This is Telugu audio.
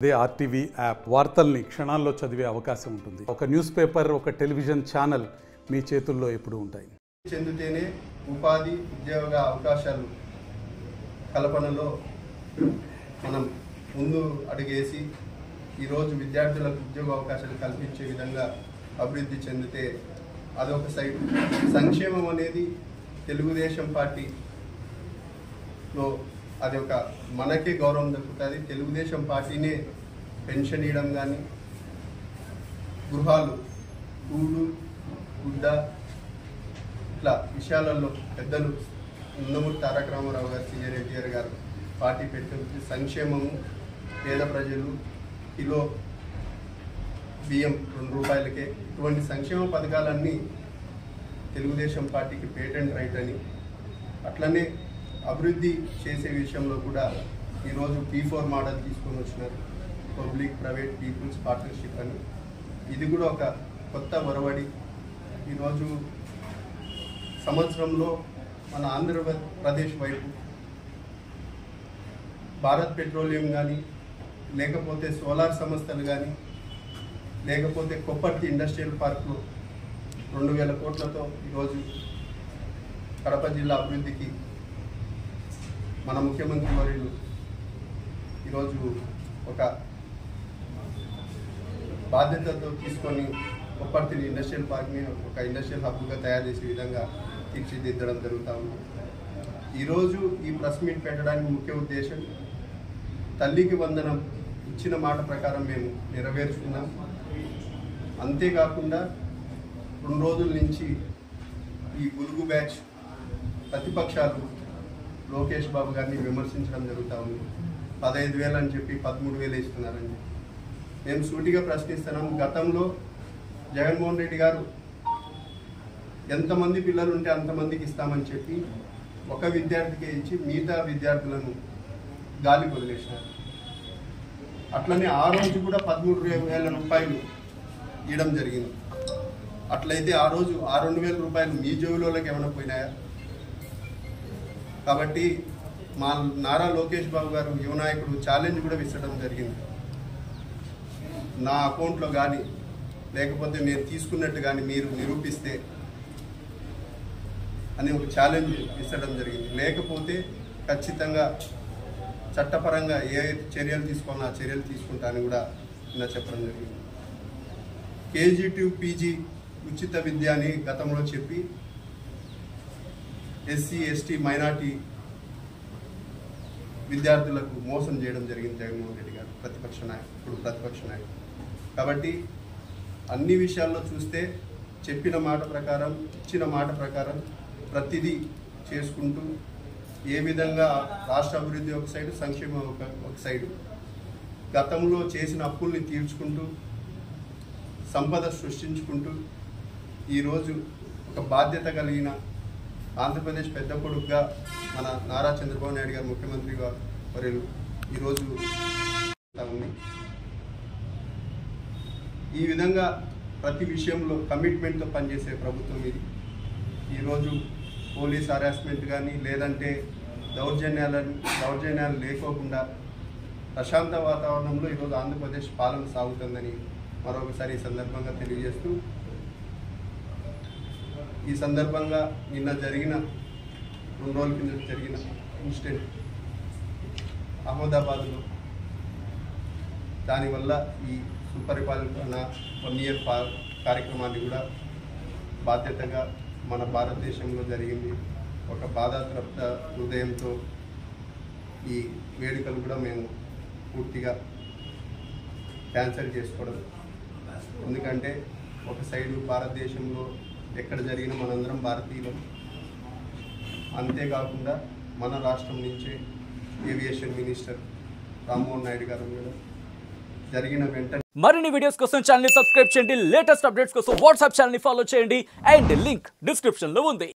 అదే ఆర్టీవీ యాప్ వార్తల్ని క్షణాల్లో చదివే అవకాశం ఉంటుంది. ఒక న్యూస్ పేపర్, ఒక టెలివిజన్ ఛానల్ మీ చేతుల్లో ఎప్పుడూ ఉంటాయి. చెందితేనే ఉపాధి, ఉద్యోగ అవకాశాలు కల్పనలో మనం ముందు అడుగేసి ఈరోజు విద్యార్థులకు ఉద్యోగ అవకాశాలు కల్పించే విధంగా అభివృద్ధి చెందితే అదొక సైడ్. సంక్షేమం అనేది తెలుగుదేశం పార్టీలో అది ఒక మనకే గౌరవం దక్కుతుంది. తెలుగుదేశం పార్టీనే పెన్షన్ ఇవ్వడం కానీ, గృహాలు, కూడు, గుడ్డ ఇట్లా విషయాలలో పెద్దలు నందమూరి తారక రామారావు గారు, సీనియర్ ఎన్టీఆర్ గారు పార్టీ పెట్టి సంక్షేమము, పేద ప్రజలు కిలో బియ్యం 2 రూపాయలకే, ఇటువంటి సంక్షేమ పథకాలన్నీ తెలుగుదేశం పార్టీకి పేటెంట్ రైట్ అని, అట్లనే అభివృద్ధి చేసే విషయంలో కూడా ఈరోజు P4 మోడల్ తీసుకొని వచ్చినారు, పబ్లిక్ ప్రైవేట్ పీపుల్స్ పార్ట్నర్షిప్ అని. ఇది కూడా ఒక కొత్త ఒరవడి. ఈరోజు సంవత్సరంలో మన ఆంధ్రప్రదేశ్ వైపు భారత్ పెట్రోలియం కానీ, లేకపోతే సోలార్ సంస్థలు కానీ, లేకపోతే కొప్పర్తి ఇండస్ట్రియల్ పార్క్లో 2000 కోట్లతో ఈరోజు కడప జిల్లా అభివృద్ధికి మన ముఖ్యమంత్రి వర్యులు ఈరోజు ఒక బాధ్యతతో తీసుకొని కొప్పర్తిని ఇండస్ట్రియల్ పార్క్ని ఒక ఇండస్ట్రియల్ హబ్గా తయారు చేసే విధంగా తీర్చిదిద్దడం జరుగుతూ ఉంది. ఈరోజు ఈ ప్రెస్ మీట్ పెట్టడానికి ముఖ్య ఉద్దేశం, తల్లికి వందనం ఇచ్చిన మాట ప్రకారం మేము నెరవేర్చుకున్నాం. అంతేకాకుండా 2 రోజుల నుంచి ఈ గురుగు బ్యాచ్ ప్రతిపక్షాలు లోకేష్ బాబు గారిని విమర్శించడం జరుగుతూ ఉంది. 15,000 అని చెప్పి 13,000 ఇస్తున్నారని మేము సూటిగా ప్రశ్నిస్తున్నాం. గతంలో జగన్మోహన్ రెడ్డి గారు ఎంతమంది పిల్లలు ఉంటే అంతమందికి ఇస్తామని చెప్పి ఒక విద్యార్థికే ఇచ్చి మిగతా విద్యార్థులను గాలికి వదిలేసినారు. అట్లనే ఆ రోజు కూడా 13,000 రూపాయలు ఇవ్వడం జరిగింది. అట్లయితే ఆ రోజు ఆ 2,000 రూపాయలు మీ జేబులోకి ఏమైనా పోయినాయా? కాబట్టి మా నారా లోకేష్ బాబు గారు యువనాయకుడు ఛాలెంజ్ కూడా విసరడం జరిగింది. నా అకౌంట్లో కానీ, లేకపోతే మీరు తీసుకున్నట్టు కానీ మీరు నిరూపిస్తే అని ఒక ఛాలెంజ్ విసరడం జరిగింది. లేకపోతే ఖచ్చితంగా చట్టపరంగా ఏ చర్యలు తీసుకోవాలో ఆ చర్యలు తీసుకుంటానని కూడా నిన్న చెప్పడం జరిగింది. KG to PG ఉచిత విద్య అని గతంలో చెప్పి SC, ST, మైనార్టీ విద్యార్థులకు మోసం చేయడం జరిగింది జగన్మోహన్ రెడ్డి గారు, ప్రతిపక్ష నాయకుడు. కాబట్టి అన్ని విషయాల్లో చూస్తే చెప్పిన మాట ప్రకారం, ఇచ్చిన మాట ప్రకారం ప్రతిదీ చేసుకుంటూ ఏ విధంగా రాష్ట్ర అభివృద్ధి ఒక సైడు, సంక్షేమం ఒక సైడు, గతంలో చేసిన అప్పుల్ని తీర్చుకుంటూ సంపద సృష్టించుకుంటూ ఈరోజు ఒక బాధ్యత కలిగిన ఆంధ్రప్రదేశ్ పెద్ద కొడుకుగా మన నారా చంద్రబాబు నాయుడు గారు ముఖ్యమంత్రిగా వర్యులు ఈరోజు ఉంది. ఈ విధంగా ప్రతి విషయంలో కమిట్మెంట్తో పనిచేసే ప్రభుత్వం ఇది. ఈరోజు పోలీస్ హరాస్మెంట్ కానీ, లేదంటే దౌర్జన్యాలు లేకోకుండా ప్రశాంత వాతావరణంలో ఈరోజు ఆంధ్రప్రదేశ్ పాలన సాగుతుందని మరొకసారి ఈ సందర్భంగా తెలియజేస్తూ, ఈ సందర్భంగా నిన్న జరిగిన 2 రోజుల కింద జరిగిన ఇన్సిడెంట్ అహ్మదాబాద్లో, దానివల్ల ఈ సుపరిపాలన 1 ఇయర్ కార్యక్రమాన్ని కూడా బాధ్యతగా మన భారతదేశంలో జరిగింది. ఒక బాధాతృప్త హృదయంతో ఈ వేడుకలు కూడా మేము పూర్తిగా క్యాన్సిల్ చేసుకోవడం. ఎందుకంటే ఒక సైడు భారతదేశంలో ఎక్కడ జరిగిన మనందరం భారతీయులం. అంతేకాకుండా మన రాష్ట్రం నుంచే ఏవియేషన్ మినిస్టర్ రామ్మోహన్ నాయుడు గారు కూడా జరిగిన వెంటనే మరిన్ని వీడియోస్ కోసం ఛానల్ ని సబ్స్క్రైబ్ చేయండి. లేటెస్ట్ అప్డేట్స్ కోసం వాట్సాప్ ఛానల్ ని ఫాలో చేయండి. అండ్ లింక్ డిస్క్రిప్షన్ లో ఉంది.